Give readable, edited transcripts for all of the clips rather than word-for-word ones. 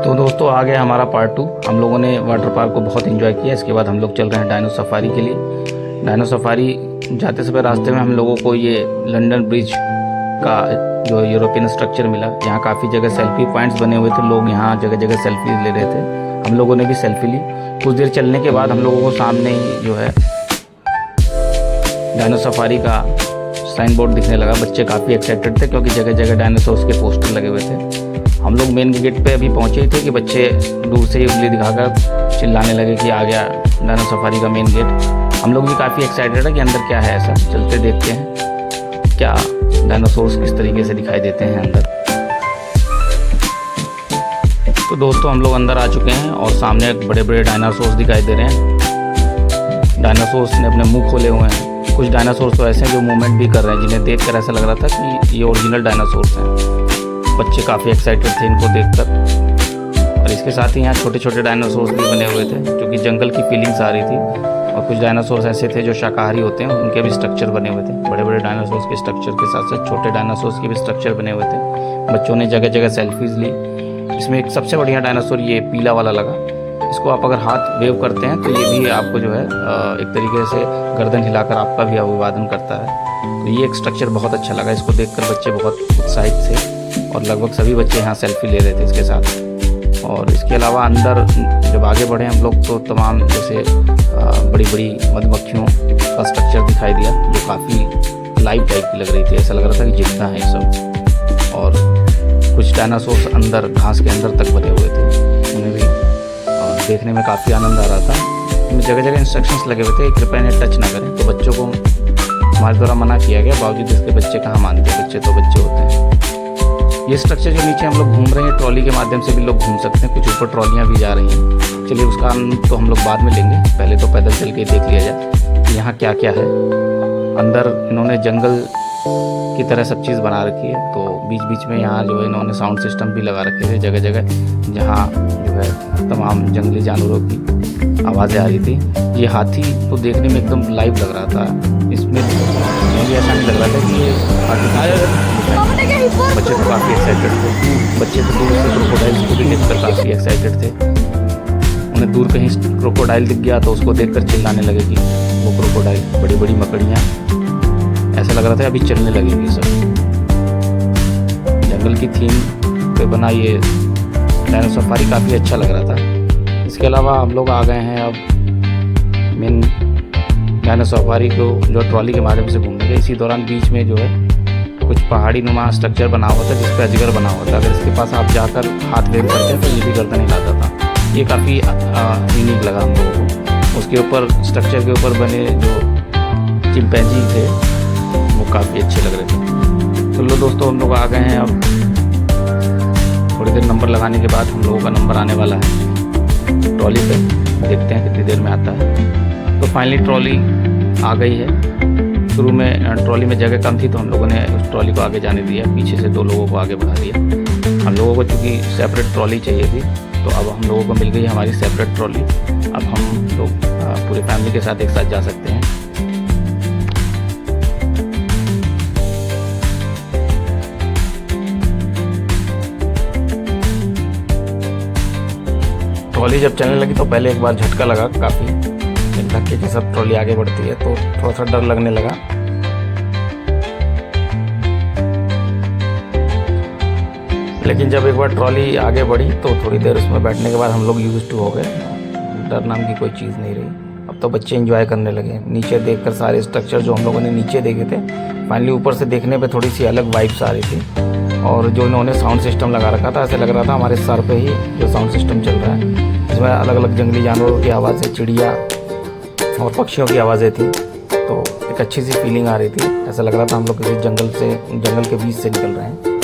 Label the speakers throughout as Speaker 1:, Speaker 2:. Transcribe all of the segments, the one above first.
Speaker 1: तो दोस्तों आ गया हमारा पार्ट 2। हम लोगों ने वाटर पार्क को बहुत एंजॉय किया। इसके बाद हम लोग चल रहे हैं डायनो सफारी के लिए। डायनो सफारी जाते समय रास्ते में हम लोगों को ये लंदन ब्रिज का जो यूरोपियन स्ट्रक्चर मिला। यहाँ काफ़ी जगह सेल्फी पॉइंट्स बने हुए थे, लोग यहाँ जगह जगह सेल्फी ले रहे थे। हम लोगों ने भी सेल्फी ली। कुछ देर चलने के बाद हम लोगों को सामने ही जो है डायनो सफारी का साइन बोर्ड दिखने लगा। बच्चे काफ़ी एक्साइटेड थे क्योंकि जगह जगह डायनासोर्स के पोस्टर लगे हुए थे। हम लोग मेन गेट पे अभी पहुँचे ही थे कि बच्चे दूर से ही उंगली दिखाकर चिल्लाने लगे कि आ गया डायनो सफारी का मेन गेट। हम लोग भी काफ़ी एक्साइटेड है कि अंदर क्या है ऐसा। चलते देखते हैं क्या डायनासोर्स किस तरीके से दिखाई देते हैं अंदर। तो दोस्तों हम लोग अंदर आ चुके हैं और सामने बड़े बड़े डायनासोर्स दिखाई दे रहे हैं। डायनासोर्स ने अपने मुंह खोले हुए हैं। कुछ डायनासोर्स तो ऐसे हैं जो मूवमेंट भी कर रहे हैं, जिन्हें देखकर ऐसा लग रहा था कि ये ओरिजिनल डायनासोर्स हैं। बच्चे काफ़ी एक्साइटेड थे इनको देखकर। और इसके साथ ही यहाँ छोटे छोटे डायनासोर्स भी बने हुए थे जो कि जंगल की फीलिंग्स आ रही थी। और कुछ डायनासोर्स ऐसे थे जो शाकाहारी होते हैं, उनके भी स्ट्रक्चर बने हुए थे। बड़े बड़े डायनासोर्स के स्ट्रक्चर के साथ साथ छोटे डायनासोर्स के भी स्ट्रक्चर बने हुए थे। बच्चों ने जगह जगह सेल्फीज़ ली। इसमें एक सबसे बढ़िया डायनासोर ये पीला वाला लगा। इसको आप अगर हाथ वेव करते हैं तो ये भी आपको जो है एक तरीके से गर्दन हिलाकर आपका भी अभिवादन करता है। तो ये एक स्ट्रक्चर बहुत अच्छा लगा। इसको देखकर बच्चे बहुत उत्साहित थे और लगभग सभी बच्चे यहाँ सेल्फी ले रहे थे इसके साथ। और इसके अलावा अंदर जब आगे बढ़े हम लोग तो तमाम जैसे बड़ी बड़ी मधुमक्खियों का स्ट्रक्चर दिखाई दिया जो काफ़ी लाइव टाइप की लग रही थी। ऐसा लग रहा था कि जिंदा है ये सब। और कुछ डायनासोर्स अंदर घास के अंदर तक बने हुए थे, उन्हें भी देखने में काफ़ी आनंद आ रहा था। इनमें जगह जगह इंस्ट्रक्शंस लगे हुए थे, कृपया इन्हें टच ना करें। तो बच्चों को हमारे द्वारा मना किया गया, बावजूद इसके बच्चे कहाँ मानते हैं। बच्चे तो बच्चे होते हैं। ये स्ट्रक्चर जो नीचे हम लोग घूम रहे हैं, ट्रॉली के माध्यम से भी लोग घूम सकते हैं। कुछ ऊपर ट्रॉलियाँ भी जा रही हैं। चलिए उसका आनंद तो हम लोग बाद में लेंगे, पहले तो पैदल चल के देख लिया जाए कि यहाँ क्या क्या है। अंदर इन्होंने जंगल की तरह सब चीज़ बना रखी है। तो बीच बीच में यहाँ जो है इन्होंने साउंड सिस्टम भी लगा रखे थे जगह जगह, जहाँ जो है तमाम जंगली जानवरों की आवाज़ें आ रही थी। ये हाथी तो देखने में एकदम लाइव लग रहा था। इसमें मुझे ऐसा नहीं लग रहा था कि ये हाथी। बच्चे तो काफ़ी एक्साइटेड थे। बच्चे तो दूर से क्रोकोडाइल को भी देखकर काफ़ी एक्साइटेड थे। उन्हें दूर कहीं क्रोकोडाइल दिख गया तो उसको देखकर चिल्लाने लगे कि वो क्रोकोडाइल, बड़ी बड़ी मकड़ियाँ। ऐसा लग रहा था अभी चलने लगेंगी सब। जंगल की थीम पे बना ये डायनो सफारी काफ़ी अच्छा लग रहा था। इसके अलावा हम लोग आ गए हैं अब मेन डायनो सफारी को जो ट्रॉली के माध्यम से घूमने गए। इसी दौरान बीच में जो है कुछ पहाड़ी नुमा स्ट्रक्चर बना हुआ था जिस पर अजगर बना हुआ था। अगर इसके पास आप जाकर हाथ वेव करते हैं तो ये भी गर्दन हिलाता था। ये काफ़ी यूनिक लगा हम लोगों को। उसके ऊपर स्ट्रक्चर के ऊपर बने जो चिंपैंजी थे वो काफ़ी अच्छे लग रहे थे। तो लो दोस्तों हम लोग आ गए हैं। अब थोड़ी देर नंबर लगाने के बाद हम लोगों का नंबर आने वाला है ट्रॉली पे। देखते हैं कितनी देर में आता है। तो फाइनली ट्रॉली आ गई है। शुरू में ट्रॉली में जगह कम थी तो हम लोगों ने उस ट्रॉली को आगे जाने दिया। पीछे से 2 लोगों को आगे बढ़ा दिया। हम लोगों को चूँकि सेपरेट ट्रॉली चाहिए थी तो अब हम लोगों को मिल गई हमारी सेपरेट ट्रॉली। अब हम लोग पूरे फैमिली के साथ एक साथ जा सकते हैं। ट्रॉली जब चलने लगी तो पहले एक बार झटका लगा काफ़ी। धक्के के साथ ट्रॉली आगे बढ़ती है तो थोड़ा सा डर लगने लगा। लेकिन जब एक बार ट्रॉली आगे बढ़ी तो थोड़ी देर उसमें बैठने के बाद हम लोग यूज्ड टू हो गए। डर नाम की कोई चीज़ नहीं रही। अब तो बच्चे एंजॉय करने लगे। नीचे देखकर सारे स्ट्रक्चर जो हम लोगों ने नीचे देखे थे, फाइनली ऊपर से देखने पे थोड़ी सी अलग वाइब्स आ रही थी। और जो इन्होंने साउंड सिस्टम लगा रखा था, ऐसे लग रहा था हमारे सर पे ही जो साउंड सिस्टम चल रहा है। इसमें अलग अलग जंगली जानवरों की आवाज़ें, चिड़िया और पक्षियों की आवाज़ें थी। तो एक अच्छी सी फीलिंग आ रही थी। ऐसा लग रहा था हम लोग किसी जंगल के बीच से निकल रहे हैं।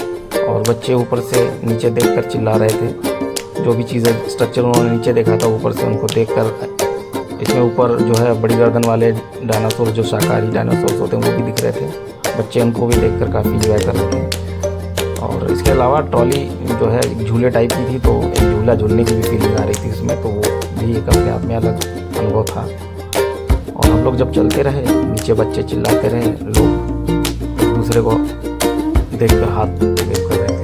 Speaker 1: और बच्चे ऊपर से नीचे देखकर चिल्ला रहे थे। जो भी चीज़ें स्ट्रक्चर उन्होंने नीचे देखा था, ऊपर से उनको देखकर इसमें ऊपर जो है बड़ी गर्दन वाले डायनासोर, जो शाकाहारी डायनासोर्स होते हैं, वो भी दिख रहे थे। बच्चे उनको भी देखकर काफ़ी इंजॉय कर रहे थे। और इसके अलावा ट्रॉली जो है झूले टाइप की थी तो एक झूला झूलने की भी फीलिंग आ रही थी इसमें। तो वो भी एक अपने आप में अलग अनुभव था। और हम लोग जब चलते रहे, नीचे बच्चे चिल्लाते रहे, लोग एक दूसरे को देखकर हाथ वेव कर रहे थे।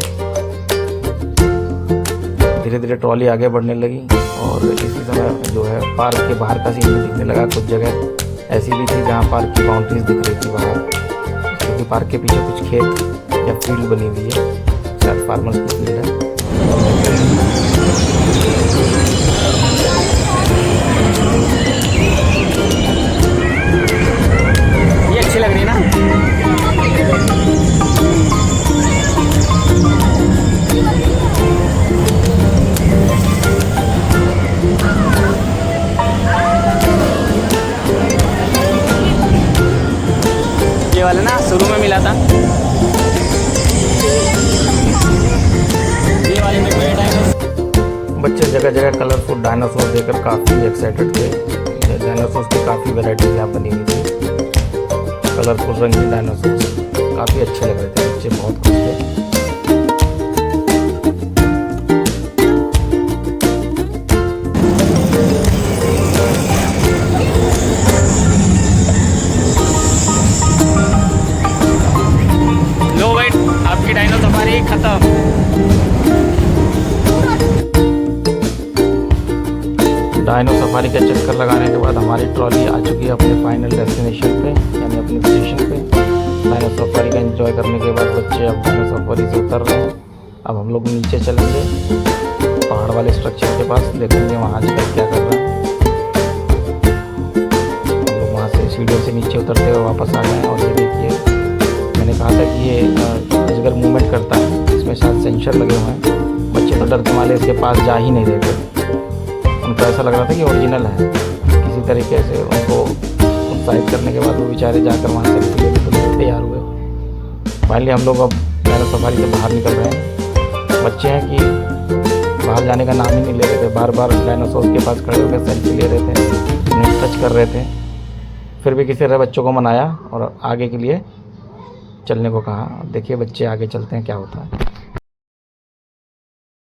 Speaker 1: धीरे धीरे ट्रॉली आगे बढ़ने लगी और इसी समय जो है पार्क के बाहर का सीन भी दिखने लगा। कुछ जगह ऐसी भी थी जहाँ पार्क की बाउंड्रीज दिख रही थी बाहर, क्योंकि पार्क के पीछे कुछ खेत या फील्ड बनी हुई है, शायद फार्मर्स की फील्ड है। ये अच्छी लग रही है ना। ये वाला ना शुरू में मिला था, ये वाले में बड़े डायनासोर। बच्चे जगह जगह कलरफुल डायनासोर देखकर काफ़ी एक्साइटेड थे। डायनासोर की काफ़ी वैरायटीज यहाँ बनी हुई थी, कलरफुल रंगीन डायनासोर काफ़ी अच्छे लग रहे थे, बच्चे बहुत खुश थे। लो भाई, आपकी डायनो सफारी खत्म। डायनो सफारी का चक्कर लगाने के बाद हमारी ट्रॉली आ चुकी है अपने फाइनल डेस्टिनेशन पे, यानी अपने स्टेशन पे। डायनो सफारी का एंजॉय करने के बाद बच्चे अब डायनो सफारी से उतर रहे हैं। अब हम लोग नीचे चलेंगे पहाड़ वाले स्ट्रक्चर के पास, देखेंगे वहाँ आजकल क्या कर रहे हैं। हम लोग वहाँ से सीढ़ियों से नीचे उतरते हुए वापस आ गए। और ये देखिए, मैंने कहा था कि ये अजगर मूवमेंट करता है, इसमें शायद सेंसर लगे हुए हैं। बच्चे तो डर के मारे इसके पास जा ही नहीं रहे थे, उनको ऐसा लग रहा था कि ओरिजिनल है। किसी तरीके से उनको उत्साहित करने के बाद वो बेचारे जाकर वहाँ सेल्फी लेने के लिए तैयार हुए। फाइनली हम लोग अब डायनो सफारी से बाहर निकल रहे हैं। बच्चे हैं कि बाहर जाने का नाम ही नहीं ले रहे थे, बार बार डायनासोर के पास खड़े होकर सेल्फी ले रहे थे, उन्हें टच कर रहे थे। फिर भी किसी तरह बच्चों को मनाया और आगे के लिए चलने को कहा। देखिए बच्चे आगे चलते हैं क्या होता है।